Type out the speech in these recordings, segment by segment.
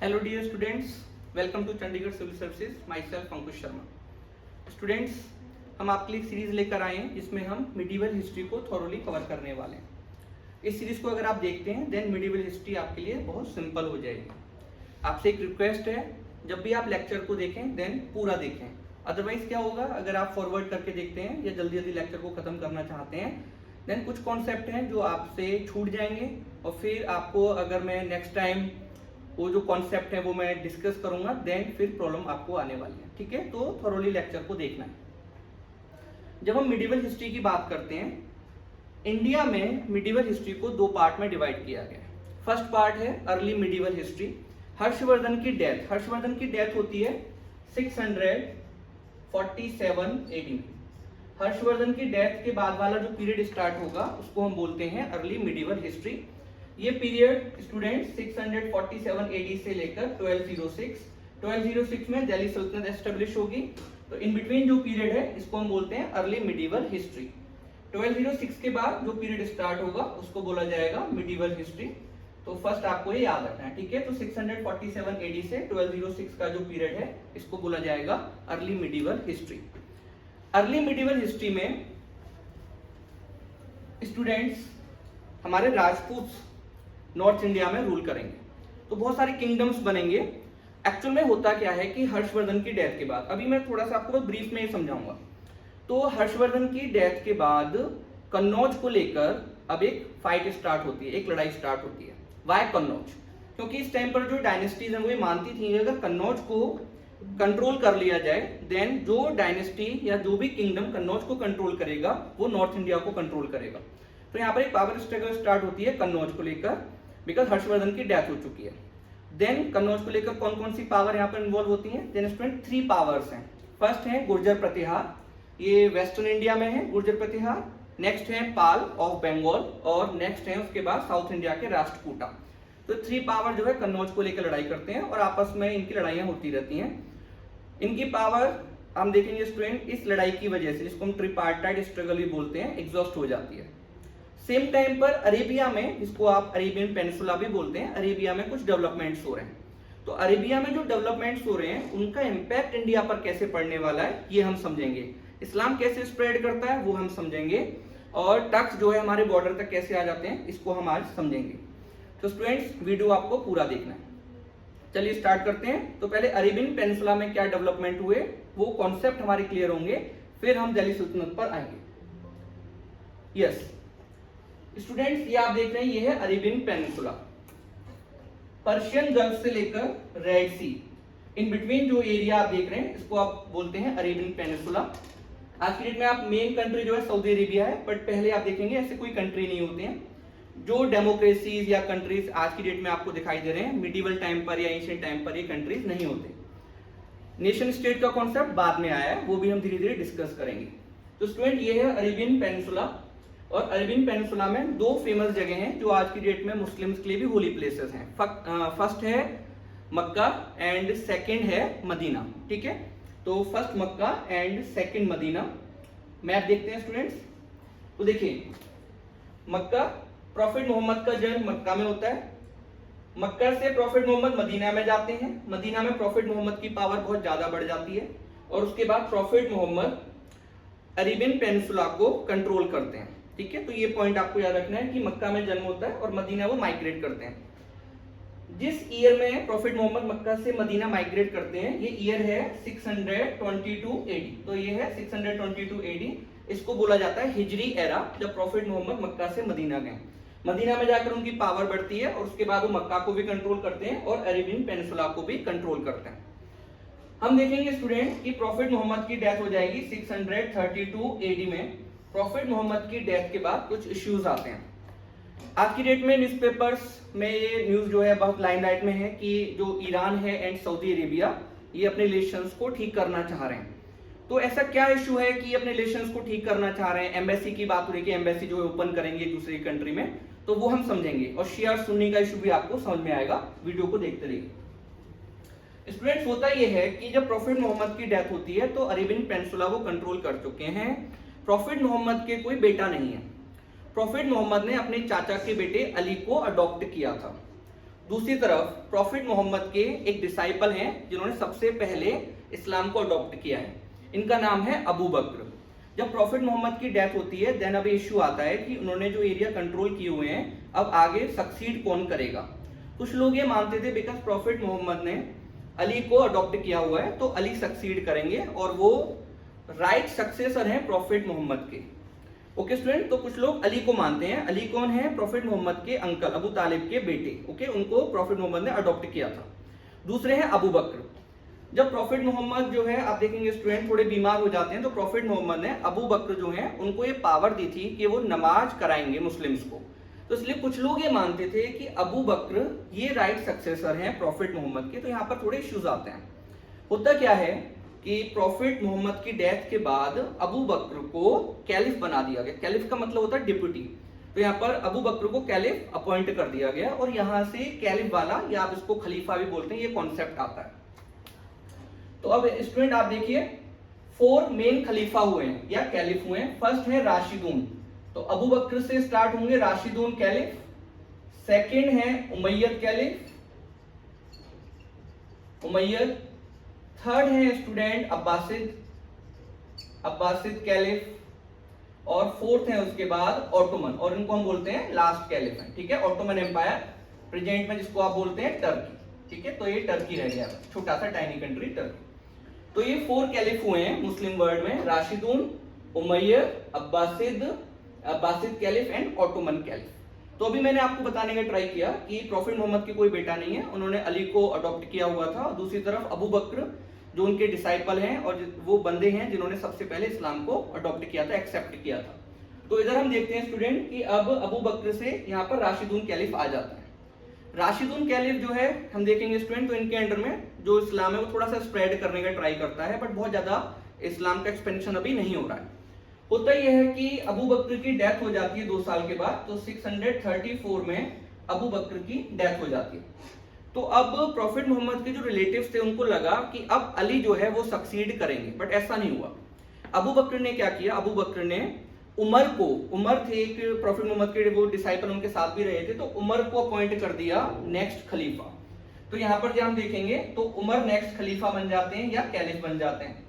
Hello dear students, welcome to Chandigarh civil services. Myself Ankush Sharma. Students, हम आपके लिए series लेकर आए हैं जिसमें हम मिडिवल हिस्ट्री को थॉरोली कवर करने वाले हैं। इस सीरीज को अगर आप देखते हैं देन मिडिवल हिस्ट्री आपके लिए बहुत सिंपल हो जाएगी। आपसे एक रिक्वेस्ट है, जब भी आप लेक्चर को देखें देन पूरा देखें। अदरवाइज क्या होगा, अगर आप फॉरवर्ड करके देखते हैं या जल्दी जल्दी लेक्चर को खत्म करना चाहते हैं देन कुछ कॉन्सेप्ट हैं जो आपसे छूट जाएंगे और फिर आपको अगर मैं नेक्स्ट टाइम वो जो कॉन्सेप्ट है वो मैं डिस्कस करूंगा देन फिर प्रॉब्लम आपको आने वाली है। ठीक है, तो थॉरोली लेक्चर को देखना है। जब हम मिडिवल हिस्ट्री की बात करते हैं, इंडिया में मिडिवल हिस्ट्री को दो पार्ट में डिवाइड किया गया है। फर्स्ट पार्ट है अर्ली मिडिवल हिस्ट्री। हर्षवर्धन की डेथ होती है 647 AD में। हर्षवर्धन की डेथ के बाद वाला जो पीरियड स्टार्ट होगा उसको हम बोलते हैं अर्ली मिडिवल हिस्ट्री। ये पीरियड स्टूडेंट 647 AD से लेकर 1206 में दिल्ली सल्तनत एस्टेब्लिश होगी। तो इन बिटवीन जो पीरियड है इसको हम बोलते हैं अर्ली मिडिवल हिस्ट्री। 1206 के बाद जो पीरियड स्टार्ट होगा उसको बोला जाएगा मिडिवल हिस्ट्री। तो फर्स्ट आपको ये याद रखना है। ठीक है, तो 647 AD से 1206 का जो पीरियड है इसको बोला जाएगा early medieval history. Early medieval history में स्टूडेंट्स हमारे राजपूत नॉर्थ इंडिया में रूल करेंगे, तो बहुत सारे किंगडम्स बनेंगे। एक्चुअल में होता क्या है कि हर्षवर्धन की डेथ के बाद, अभी मैं थोड़ा सा आपको ब्रीफ में समझाऊंगा। तो हर्षवर्धन की डेथ के बाद कन्नौज को लेकर अब एक फाइट स्टार्ट होती है, एक लड़ाई स्टार्ट होती है। वाई कन्नौज? क्योंकि इस टाइम पर जो डायनेस्टीज हैं वो ये मानती थी अगर कन्नौज को कंट्रोल कर लिया जाए देन जो डायनेस्टी या जो भी किंगडम कन्नौज को कंट्रोल करेगा वो नॉर्थ इंडिया को कंट्रोल करेगा। तो यहाँ पर एक पावर स्ट्रगल स्टार्ट होती है कन्नौज को लेकर, बिकॉज हर्षवर्धन की डेथ हो चुकी है। देन कन्नौज को लेकर कौन कौन सी पावर यहाँ पर इन्वॉल्व होती हैं? देन स्टूडेंट 3 पावर्स हैं। फर्स्ट है गुर्जर प्रतिहार, ये वेस्टर्न इंडिया में है गुर्जर प्रतिहार। नेक्स्ट है पाल ऑफ बंगाल और नेक्स्ट है उसके बाद साउथ इंडिया के राष्ट्रकूटा। तो 3 पावर जो है कन्नौज को लेकर लड़ाई करते हैं और आपस में इनकी लड़ाइयां होती रहती हैं। इनकी पावर हम देखेंगे स्टूडेंट इस लड़ाई की वजह से, जिसको हम ट्रिपार्टाइट स्ट्रगल भी बोलते हैं, एग्जॉस्ट हो जाती है। सेम टाइम पर अरेबिया में, जिसको आप अरेबियन पेनिसुला भी बोलते हैं, अरेबिया में कुछ डेवलपमेंट्स हो रहे हैं। तो अरेबिया में जो डेवलपमेंट्स हो रहे हैं उनका इंपैक्ट इंडिया पर कैसे पड़ने वाला है ये हम समझेंगे। इस्लाम कैसे स्प्रेड करता है वो हम समझेंगे और टक्स जो है हमारे बॉर्डर तक कैसे आ जाते हैं इसको हम आज समझेंगे। तो स्टूडेंट्स वीडियो आपको पूरा देखना है। चलिए स्टार्ट करते हैं। तो पहले अरेबियन पेनिसुला में क्या डेवलपमेंट हुए वो कॉन्सेप्ट हमारे क्लियर होंगे, फिर हम दिल्ली सल्तनत पर आएंगे। यस स्टूडेंट्स, ये आप देख रहे हैं, ये है अरेबियन पेनिसुला। पर्शियन गल्फ से लेकर रेड सी इन बिटवीन जो एरिया आप देख रहे हैं इसको आप बोलते हैं अरेबियन पेनिसुला। आज की डेट में आप मेन कंट्री जो है सऊदी अरेबिया है, बट पहले आप देखेंगे ऐसे कोई कंट्री नहीं होते हैं। जो डेमोक्रेसीज या कंट्रीज आज की डेट में आपको दिखाई दे रहे हैं मिडिवल टाइम पर या एंशिएंट टाइम पर ये कंट्रीज नहीं होते। नेशन स्टेट का कॉन्सेप्ट बाद में आया है, वो भी हम धीरे धीरे डिस्कस करेंगे। तो स्टूडेंट ये है अरेबियन पेनिसुला और अरेबियन पेनिसुला में 2 फेमस जगह हैं जो आज की डेट में मुस्लिम्स के लिए भी होली प्लेसेस हैं। फर्स्ट है मक्का एंड सेकंड है मदीना। ठीक है, तो first Mecca and second Medina. Map देखते हैं स्टूडेंट्स। तो देखिए मक्का, प्रॉफिट मोहम्मद का जन्म मक्का में होता है। मक्का से प्रॉफिट मोहम्मद मदीना में जाते हैं। मदीना में प्रॉफिट मोहम्मद की पावर बहुत ज्यादा बढ़ जाती है और उसके बाद प्रॉफिट मोहम्मद अरेबियन पेनिसुला को कंट्रोल करते हैं। ठीक है, तो ये पॉइंट आपको याद रखना है कि मक्का में जन्म होता है और मदीना वो माइग्रेट करते हैं। जिस ईयर में प्रॉफिट मोहम्मद मक्का से मदीना माइग्रेट करते हैं ये ईयर है 622 AD। तो ये है 622 AD, इसको बोला जाता है हिजरी एरा, जब प्रॉफिट मोहम्मद मक्का से मदीना गए। मदीना में जाकर उनकी पावर बढ़ती है और उसके बाद वो मक्का को भी कंट्रोल करते हैं और अरेबियन पेनिसुला को भी कंट्रोल करते हैं। हम देखेंगे स्टूडेंट कि प्रॉफिट मोहम्मद की डेथ हो जाएगी 632 AD में। प्रॉफिट मोहम्मद की डेथ के बाद कुछ इश्यूज आते हैं। आज की डेट में न्यूज़पेपर्स में ये न्यूज जो है बहुत लाइमलाइट में है कि जो ईरान है एंड सऊदी अरेबिया ये अपने रिलेशंस को ठीक करना चाह रहे हैं। तो ऐसा क्या इशू है कि अपने रिलेशंस को ठीक करना चाह रहे हैं? एम्बेसी की बात हो रही है कि एम्बेसी जो है ओपन करेंगे दूसरी कंट्री में, तो वो हम समझेंगे और शिया सुन्नी का इशू भी आपको समझ में आएगा। वीडियो को देखते रहिए। स्टूडेंट्स, होता यह है कि जब प्रॉफिट मोहम्मद की डेथ होती है तो अरेबियन पेनिसुला वो कंट्रोल कर चुके हैं। प्रॉफिट मोहम्मद के कोई बेटा नहीं है। प्रॉफिट मोहम्मद ने अपने चाचा के बेटे अली को अडॉप्ट किया था दूसरी तरफ प्रॉफिट मोहम्मद के एक डिसाइपल हैं जिन्होंने सबसे पहले इस्लाम को अडॉप्ट किया है, इनका नाम है अबू बकर। जब प्रॉफिट मोहम्मद की डेथ होती है देन अब इश्यू आता है कि उन्होंने जो एरिया कंट्रोल किए हुए हैं अब आगे सक्सीड कौन करेगा। कुछ लोग ये मानते थे बिकॉज प्रॉफिट मोहम्मद ने अली को अडॉप्ट किया हुआ है तो अली सक्सीड करेंगे और वो राइट सक्सेसर हैं प्रॉफिट मोहम्मद के। ओके स्टूडेंट, तो कुछ लोग अली को मानते हैं। अली कौन है? प्रॉफिट मोहम्मद के अंकल, अबू तालिब के बेटे। ओके, उनको प्रॉफिट मोहम्मद ने अडॉप्ट किया था। दूसरे हैं अबू बकर। जब प्रॉफिट मोहम्मद जो है आप देखेंगे स्टूडेंट थोड़े बीमार हो जाते हैं तो प्रॉफिट मोहम्मद ने अबू बकर जो है उनको ये पावर दी थी कि वो नमाज कराएंगे मुस्लिम्स को। तो इसलिए कुछ लोग ये मानते थे कि अबू बकर ये राइट सक्सेसर हैं प्रॉफिट मोहम्मद के। तो यहाँ पर थोड़े इश्यूज आते हैं। होता क्या है कि प्रॉफिट मोहम्मद की डेथ के बाद अबू बकर को कैलिफ बना दिया गया। कैलिफ का मतलब होता है डिप्यूटी। तो यहाँ पर अबू बकर को कैलिफ अपॉइंट कर दिया गया और यहाँ से कैलिफ वाला या आप इसको खलीफा भी बोलते हैं, ये कॉन्सेप्ट आता है। तो अब स्टूडेंट आप देखिए 4 मेन खलीफा हुए हैं या कैलिफ हुए हैं। फर्स्ट है राशिदून, तो अबू बकर से स्टार्ट होंगे राशिदून कैलिफ। सेकंड है उमैयद कैलिफ, उमैयद। थर्ड है स्टूडेंट अब्बासिद, अब्बासिद कैलिफ। और फोर्थ है उसके बाद ऑटोमन, और इनको हम बोलते हैं लास्ट कैलिफ है। ठीक है, ऑटोमन एम्पायर प्रेजेंट में जिसको आप बोलते हैं टर्की। ठीक है, तो ये टर्की रह गया, छोटा सा टाइनी कंट्री टर्की। तो ये 4 कैलिफ हुए हैं मुस्लिम वर्ल्ड में, Rashidun, Umayyad, Abbasid, Abbasid caliph and Ottoman caliph. तो अभी मैंने आपको बताने का ट्राई किया कि प्रॉफिट मोहम्मद की कोई बेटा नहीं है, उन्होंने अली को अडॉप्ट किया हुआ था। दूसरी तरफ अबू बकर जो उनके डिसाइपल हैं और वो बंदे हैं जिन्होंने सबसे पहले इस्लाम को अडॉप्ट किया था, एक्सेप्ट किया था। तो इधर हम देखते हैं स्टूडेंट कि अब अबू बकर से यहाँ पर राशिदून कैलिफ आ जाता है। राशिदून कैलिफ जो है हम देखेंगे स्टूडेंट, तो इनके अंडर में जो इस्लाम है वो थोड़ा सा स्प्रेड करने का ट्राई करता है, बट बहुत ज्यादा इस्लाम का एक्सपेंशन अभी नहीं हो रहा है। होता यह है कि अबू बकर की डेथ हो जाती है 2 साल के बाद, तो 634 में अबू बकर की डेथ हो जाती है। तो अब प्रॉफिट मोहम्मद के जो रिलेटिव्स थे उनको लगा कि अब अली जो है वो सक्सीड करेंगे, बट ऐसा नहीं हुआ। अबू बकर ने क्या किया? अबू बकर ने उमर को, उमर थे एक प्रॉफिट मोहम्मद के वो डिसाइपल, उनके साथ भी रहे थे, तो उमर को अपॉइंट कर दिया नेक्स्ट खलीफा। तो यहाँ पर जब हम देखेंगे तो उमर नेक्स्ट खलीफा बन जाते हैं या कैलिफ बन जाते हैं।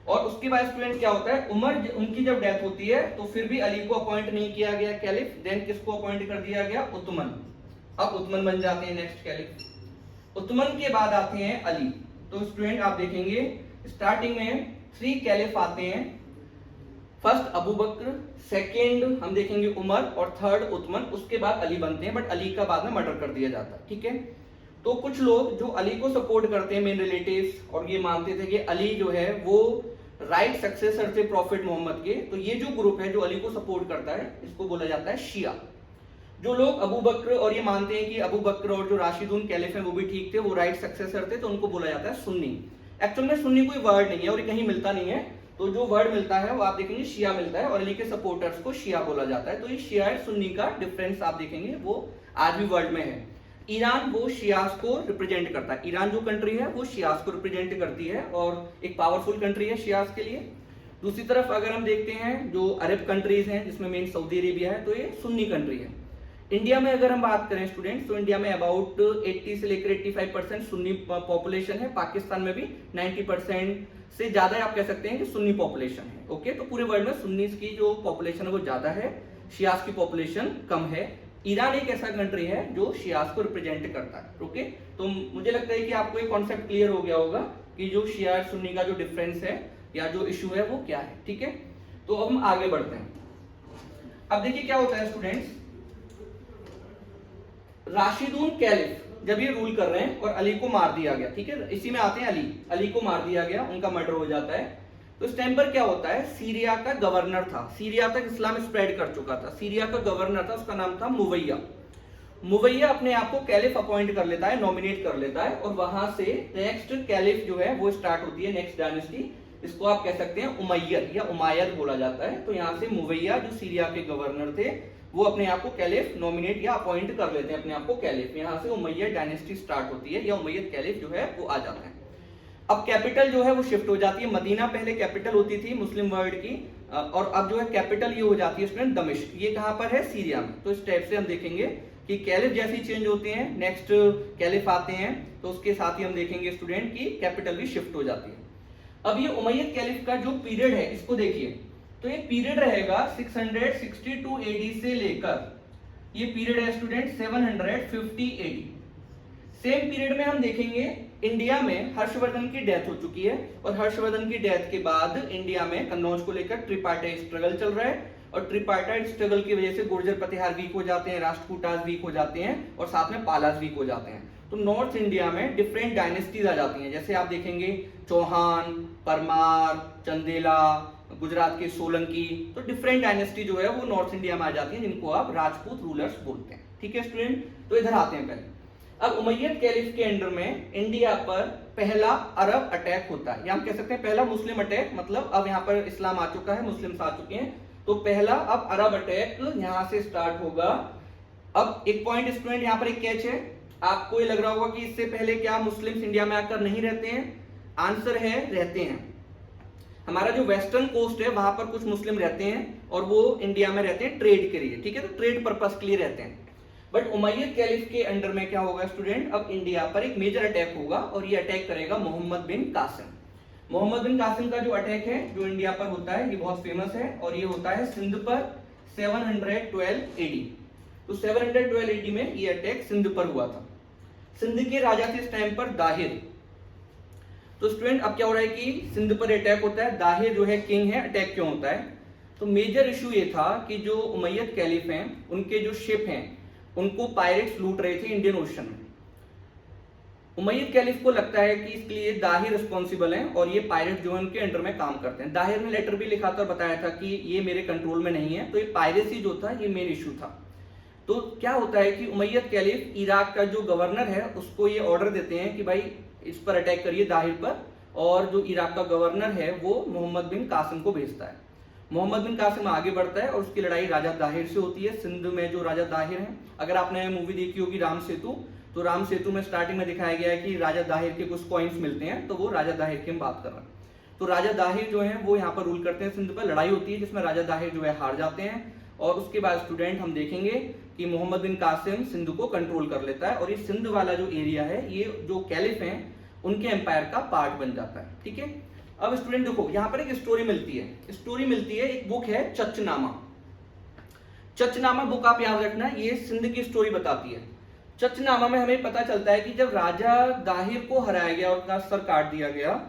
और उसके बाद स्टूडेंट क्या होता है, उमर उनकी जब डेथ होती है तो फिर भी अली को अपॉइंट नहीं किया गया कैलिफ, देन किसको अपॉइंट कर दिया गया? उस्मान। अब उस्मान बन जाते हैं नेक्स्ट कैलिफ। उस्मान के बाद आते हैं अली। तो स्टूडेंट आप देखेंगे स्टार्टिंग में 3 कैलिफ आते हैं। फर्स्ट अबू बकर, सेकेंड हम देखेंगे उमर और थर्ड उस्मान, उसके बाद अली बनते हैं, बट अली का बाद में मर्डर कर दिया जाता है। ठीक है, तो कुछ लोग जो अली को सपोर्ट करते हैं मेन रिलेटिव्स, और ये मानते थे कि अली जो है वो राइट सक्सेसर थे प्रॉफिट मोहम्मद के, तो ये जो ग्रुप है जो अली को सपोर्ट करता है इसको बोला जाता है शिया। जो लोग अबू बकर और ये मानते हैं कि अबू बकर और जो राशिदून कैलिफ हैं वो भी ठीक थे, वो राइट सक्सेसर थे, तो उनको बोला जाता है सुन्नी। एक्चुअल में सुन्नी कोई वर्ड नहीं है और ये कहीं मिलता नहीं है, तो जो वर्ड मिलता है वो आप देखेंगे शिया मिलता है, और अली के सपोर्टर्स को शिया बोला जाता है। तो ये शिया और सुन्नी का डिफरेंस आप देखेंगे वो आज भी वर्ल्ड में है। ईरान वो शियास को रिप्रेजेंट करता है, ईरान जो कंट्री है वो शियास को रिप्रेजेंट करती है और एक पावरफुल कंट्री है शियास के लिए। दूसरी तरफ अगर हम देखते हैं जो अरब कंट्रीज हैं जिसमें मेन सऊदी अरेबिया है, तो ये सुन्नी कंट्री है। इंडिया में अगर हम बात करें स्टूडेंट्स, तो इंडिया में अबाउट 80 से लेकर 85% सुन्नी पॉपुलेशन है। पाकिस्तान में भी 90% से ज्यादा आप कह सकते हैं कि सुन्नी पॉपुलेशन है। ओके, तो पूरे वर्ल्ड में सुन्नी की जो पॉपुलेशन है वो ज्यादा है, शियास की पॉपुलेशन कम है। ईरान एक ऐसा कंट्री है जो शियास को रिप्रेजेंट करता है। ओके, तो मुझे लगता है कि आपको ये कॉन्सेप्ट क्लियर हो गया होगा कि जो शिया सुन्नी का जो डिफरेंस है या जो इशू है वो क्या है। ठीक है, तो अब हम आगे बढ़ते हैं। अब देखिए क्या होता है स्टूडेंट्स, राशिदून कैलिफ जब ये रूल कर रहे हैं और अली को मार दिया गया, ठीक है, इसी में आते हैं अली को मार दिया गया, उनका मर्डर हो जाता है। तो इस टाइम पर क्या होता है, सीरिया का गवर्नर था, सीरिया तक इस्लाम स्प्रेड कर चुका था, सीरिया का गवर्नर था, उसका नाम था मुवैया। मुवैया अपने आप को कैलिफ अपॉइंट कर लेता है, नॉमिनेट कर लेता है, और वहां से नेक्स्ट कैलिफ जो है वो स्टार्ट होती है, नेक्स्ट डायनेस्टी। इसको आप कह सकते हैं उमैयद या उमायद बोला जाता है। तो यहाँ से मुवैया जो सीरिया के गवर्नर थे वो अपने आप को कैलिफ नॉमिनेट या अपॉइंट कर लेते हैं अपने आप को कैलिफ। यहाँ से उमैयद डायनेस्टी स्टार्ट होती है या उमैयद कैलिफ जो है वो आ जाता है। अब कैपिटल जो है वो शिफ्ट हो जाती है, मदीना पहले कैपिटल होती थी मुस्लिम वर्ल्ड की, और अब जो है कैपिटल ये हो जाती है स्टूडेंट दमिश्क। ये कहाँ पर है? सीरिया में। तो इस टाइप से हम देखेंगे कि कैलिफ जैसे चेंज होते हैं, नेक्स्ट कैलिफ आते हैं, तो उसके साथ ही हम देखेंगे स्टूडेंट की कैपिटल भी शिफ्ट हो जाती है। अब ये उमैयद कैलिफ का जो पीरियड है इसको देखिए, तो ये पीरियड रहेगा 662 एडी से लेकर ये पीरियड है स्टूडेंट 750 एडी। सेम पीरियड में हम देखेंगे इंडिया में हर्षवर्धन की डेथ हो चुकी है, और हर्षवर्धन की डेथ के बाद इंडिया में कन्नौज को लेकर ट्रिपार्टाइट स्ट्रगल चल रहा है, और ट्रिपार्टाइट स्ट्रगल की वजह से गुर्जर प्रतिहार वीक हो जाते हैं, राष्ट्रकूटास वीक हो जाते हैं, और साथ में पालास वीक हो जाते हैं। तो नॉर्थ इंडिया में डिफरेंट डायनेस्टीज आ जाती हैं, जैसे आप देखेंगे चौहान, परमार, चंदेला, गुजरात के सोलंकी, तो डिफरेंट डायनेस्टी जो है वो नॉर्थ इंडिया में आ जाती है, जिनको आप राजपूत रूलर्स बोलते हैं। ठीक है स्टूडेंट, तो इधर आते हैं पहले। अब उमैयद कैलिफ के अंडर में इंडिया पर पहला अरब अटैक होता है, या हम कह सकते हैं पहला मुस्लिम अटैक, मतलब अब यहाँ पर इस्लाम आ चुका है, मुस्लिम्स आ चुके हैं, तो पहला अब अरब अटैक यहाँ से स्टार्ट होगा। अब एक पॉइंट स्टूडेंट यहाँ पर एक कैच है, आपको ये लग रहा होगा कि इससे पहले क्या मुस्लिम्स इंडिया में आकर नहीं रहते हैं? आंसर है रहते हैं। हमारा जो वेस्टर्न कोस्ट है वहां पर कुछ मुस्लिम रहते हैं, और वो इंडिया में रहते हैं ट्रेड के लिए, ठीक है, तो ट्रेड पर्पस के लिए रहते हैं। बट उमैयद कैलिफ के अंडर में क्या होगा स्टूडेंट? अब इंडिया पर एक मेजर अटैक होगा, और ये अटैक करेगा मोहम्मद बिन कासिम। मोहम्मद बिन कासिम का जो अटैक है जो इंडिया पर होता है, ये बहुत फेमस है, और ये होता है सिंध पर 712 एडी। तो 712 एडी में ये अटैक सिंध पर हुआ था। सिंध के राजा थे इस टाइम पर दाहिर। तो स्टूडेंट अब क्या हो रहा है कि सिंध पर अटैक होता है, दाहिर जो है किंग है, अटैक क्यों होता है? तो मेजर इशू ये था कि जो उमैयद कैलिफ हैं उनके जो शिप हैं उनको पायरेट्स लूट रहे थे इंडियन ओशन में। उमैयद कैलिफ को लगता है कि इसके लिए दाहिर रिस्पॉन्सिबल हैं, और ये पायरेट जो है उनके अंडर में काम करते हैं। दाहिर ने लेटर भी लिखा था और बताया था कि ये मेरे कंट्रोल में नहीं है, तो ये पायरेसी जो था ये मेन इशू था। तो क्या होता है कि उमैयद कैलिफ इराक का जो गवर्नर है उसको ये ऑर्डर देते हैं कि भाई इस पर अटैक करिए दाहिर पर, और जो इराक का गवर्नर है वो मोहम्मद बिन कासिम को भेजता है। मोहम्मद बिन कासिम आगे बढ़ता है और उसकी लड़ाई राजा दाहिर से होती है, सिंध में जो राजा दाहिर है। अगर आपने मूवी देखी होगी राम सेतु, तो राम सेतु में स्टार्टिंग में दिखाया गया है कि राजा दाहिर के कुछ कॉइन्स मिलते हैं, तो वो राजा दाहिर की हम बात कर रहे हैं। तो राजा दाहिर जो है वो यहाँ पर रूल करते हैं सिंध पर, लड़ाई होती है जिसमें राजा दाहिर जो है हार जाते हैं, और उसके बाद स्टूडेंट हम देखेंगे कि मोहम्मद बिन कासिम सिंध को कंट्रोल कर लेता है, और ये सिंध वाला जो एरिया है ये जो कैलिफ हैं उनके एम्पायर का पार्ट बन जाता है। ठीक है, अब स्टूडेंट देखो यहाँ पर एक स्टोरी मिलती है, एक बुक है चचनामा। चचनामा बुक आप याद रखना, ये सिंध की स्टोरी बताती है। चचनामा में हमें पता चलता है कि जब राजा दाहिर को हराया गया और उसका सर काट दिया गया,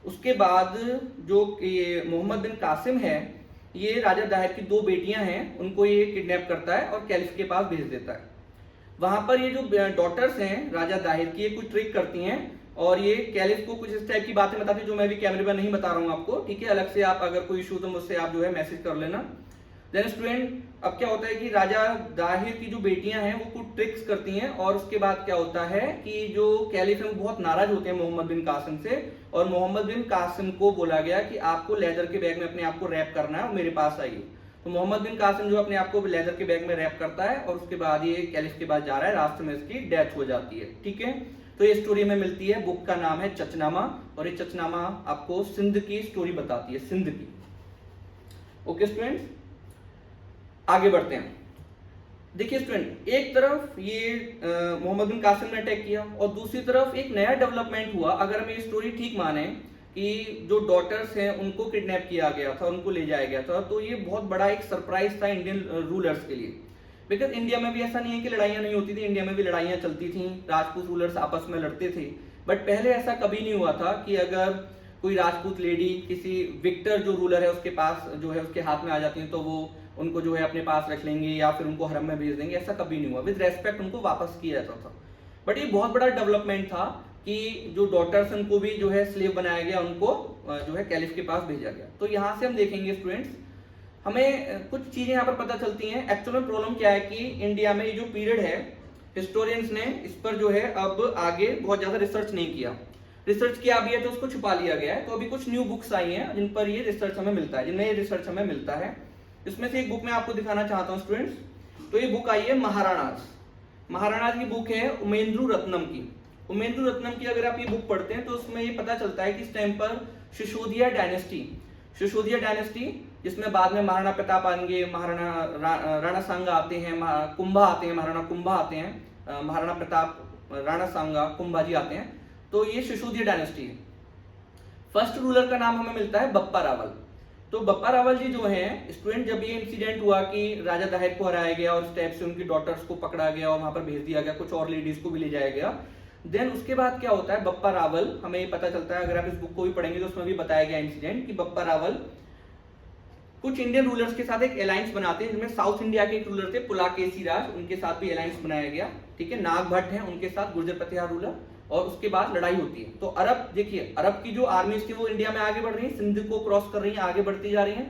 उसके बाद जो ये मोहम्मद बिन कासिम है, ये राजा दाहिर की 2 बेटियां हैं, उनको ये किडनैप करता है और कैलिफ के पास भेज देता है। वहां पर ये जो डॉटर्स हैं राजा दाहिर की, ये कुछ ट्रिक करती हैं, और ये कैलिफ को कुछ इस टाइप की बातें बताती है जो मैं भी कैमरे पर नहीं बता रहा हूँ आपको। ठीक है, अलग से आप अगर कोई इशू तो मुझसे आप जो है मैसेज कर लेना। देन स्टूडेंट अब क्या होता है कि राजा दाहिर की जो बेटियां हैं वो कुछ ट्रिक्स करती हैं, और उसके बाद क्या होता है कि जो कैलिफ है वो बहुत नाराज होते हैं मोहम्मद बिन कासिम से, और मोहम्मद बिन कासिम को बोला गया कि आपको लेदर के बैग में अपने आप को रैप करना है और मेरे पास आइए। तो मोहम्मद बिन कासिम जो अपने आप को लेदर के बैग में रैप करता है, और उसके बाद ये कैलिफ के पास जा रहा है, रास्ते में इसकी डेथ हो जाती है। ठीक है, तो ये स्टोरी में मिलती है, बुक का नाम है चचनामा, और ये चचनामा आपको सिंध की स्टोरी बताती है, सिंध की। ओके स्टूडेंट, आगे बढ़ते हैं। देखिए स्टूडेंट, एक तरफ ये मोहम्मद बिन कासिम ने अटैक किया, और दूसरी तरफ एक नया डेवलपमेंट हुआ। अगर हम ये स्टोरी ठीक माने कि जो डॉटर्स हैं उनको किडनैप किया गया था, उनको ले जाया गया था, तो ये बहुत बड़ा एक सरप्राइज था इंडियन रूलर्स के लिए। बिकॉज इंडिया में भी ऐसा नहीं है कि लड़ाइयाँ नहीं होती थी, इंडिया में भी लड़ाइयाँ चलती थी, राजपूत रूलर्स आपस में लड़ते थे। बट पहले ऐसा कभी नहीं हुआ था कि अगर कोई राजपूत लेडी किसी विक्टर जो रूलर है उसके पास जो है उसके हाथ में आ जाती है, तो वो उनको जो है अपने पास रख लेंगे या फिर उनको हरम में भेज देंगे, ऐसा कभी नहीं हुआ। विद रेस्पेक्ट उनको वापस किया जाता था। बट ये बहुत बड़ा डेवलपमेंट था कि जो डॉटर्स उनको भी जो है स्लेव बनाया गया, उनको जो है कैलिफ के पास भेजा गया। तो यहाँ से हम देखेंगे स्टूडेंट्स, हमें कुछ चीजें यहाँ पर पता चलती हैं। एक्चुअल में प्रॉब्लम क्या है कि इंडिया में ये जो पीरियड है, हिस्टोरियंस ने इस पर जो है अब आगे बहुत ज्यादा रिसर्च नहीं किया। रिसर्च किया भी है तो उसको छुपा लिया गया है। तो अभी कुछ न्यू बुक्स आई हैं जिन पर ये रिसर्च हमें मिलता है, जिनमें ये रिसर्च हमें मिलता है। इसमें से एक बुक मैं आपको दिखाना चाहता हूँ स्टूडेंट्स। तो ये बुक आई है महाराणाज की बुक है उमेंद्रु रत्नम की। उमेंद्रु रत्नम की अगर आप ये बुक पढ़ते हैं तो उसमें ये पता चलता है कि इस टाइम पर शिशोदिया डायनेस्टी जिसमें बाद में महाराणा प्रताप आएंगे, राणा सांगा आते हैं, कुंभा आते हैं, महाराणा कुंभा आते हैं, महाराणा प्रताप, राणा सांगा, कुंभा जी आते हैं। तो ये शिशुदिया डायनेस्टी है। फर्स्ट रूलर का नाम हमें मिलता है बप्पा रावल। तो बप्पा रावल जी जो हैं स्टूडेंट, जब ये इंसिडेंट हुआ कि राजा दाहिर को हराया गया और इस टाइप से उनकी डॉटर्स को पकड़ा गया और वहां पर भेज दिया गया, कुछ और लेडीज को भी ले जाया गया, देन उसके बाद क्या होता है, बप्पा रावल, हमें ये पता चलता है, अगर आप इस बुक को भी पढ़ेंगे तो उसमें भी बताया गया इंसिडेंट कि बप्पा रावल कुछ इंडियन रूलर्स के साथ एक अलायंस बनाते हैं, जिनमें साउथ इंडिया के एक रूलर थे पुलाकेशी राज, उनके साथ भी अलायंस बनाया गया, ठीक है। नाग भट्ट हैं उनके साथ, गुर्जर प्रतिहार रूलर, और उसके बाद लड़ाई होती है। तो अरब, देखिए अरब की जो आर्मीज थी वो इंडिया में आगे बढ़ रही है, सिंध को क्रॉस कर रही है, आगे बढ़ती जा रही है,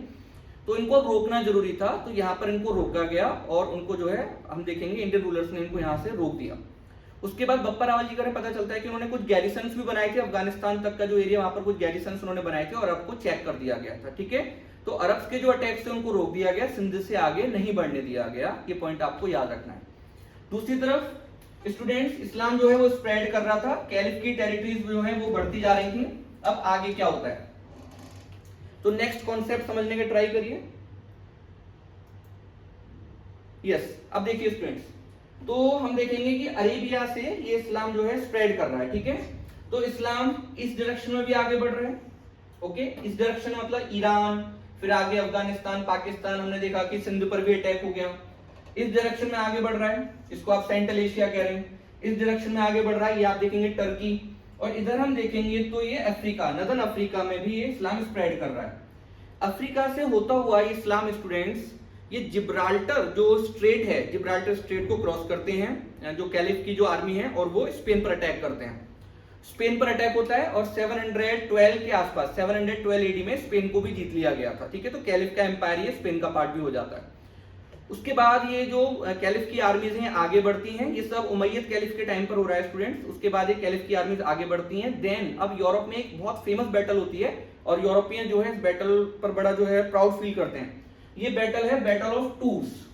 तो इनको रोकना जरूरी था। तो यहाँ पर इनको रोका गया और उनको जो है हम देखेंगे इंडियन रूलर्स ने इनको यहाँ से रोक दिया। उसके बाद बप्पा रावल जी का पता चलता है कि उन्होंने कुछ गैरिसन्स भी बनाए थे, अफगानिस्तान तक का जो एरिया, वहां पर कुछ गैरिसन्स उन्होंने बनाए थे और अरब को चेक कर दिया गया था, ठीक है। तो अरब के जो अटैक से उनको रोक दिया गया, सिंध से आगे नहीं बढ़ने दिया गया, ये पॉइंट आपको याद रखना है। दूसरी तरफ स्टूडेंट्स, इस्लाम जो है वो स्प्रेड कर रहा था, कैलिफ की टेरिटरीज जो है वो बढ़ती जा रही थी। अब आगे क्या होता है, तो नेक्स्ट कॉन्सेप्ट समझने के ट्राई करिए। यस, अब देखिए स्टूडेंट्स, तो हम देखेंगे कि अरेबिया से ये इस्लाम जो है स्प्रेड कर रहा है, ठीक है। तो इस्लाम इस डायरेक्शन में भी आगे बढ़ रहा है, ओके। इस डायरेक्शन में मतलब ईरान, फिर आगे अफगानिस्तान, पाकिस्तान, हमने देखा कि सिंध पर भी अटैक हो गया। इस डायरेक्शन में आगे बढ़ रहा है, इसको आप सेंट्रल एशिया कह रहे हैं। इस डायरेक्शन में आगे बढ़ रहा है, ये आप देखेंगे टर्की, और इधर हम देखेंगे तो ये अफ्रीका, नदर्न अफ्रीका में भी ये इस्लाम स्प्रेड कर रहा है। अफ्रीका से होता हुआ ये इस्लाम स्टूडेंट्स, ये जिब्राल्टर जो स्ट्रेट है, जिब्राल्टर स्ट्रेट को क्रॉस करते हैं जो कैलिफ की जो आर्मी है, और वो स्पेन पर अटैक करते हैं। स्पेन पर अटैक होता है और 712 के आसपास, 712 एडी में स्पेन को भी जीत लिया गया था, ठीक है। तो कैलिफ का एम्पायर ये स्पेन का पार्ट भी हो जाता है। उसके बाद ये जो कैलिफ की आर्मीज हैं आगे बढ़ती हैं, ये सब उमैयद कैलिफ के टाइम पर हो रहा है स्टूडेंट्स। उसके बाद ये कैलिफ की आर्मीज आगे बढ़ती हैं। देन अब यूरोप में एक बहुत फेमस बैटल होती है और यूरोपियन जो है इस बैटल पर बड़ा जो है प्राउड फील करते हैं। ये बैटल है बैटल ऑफ टूर्स।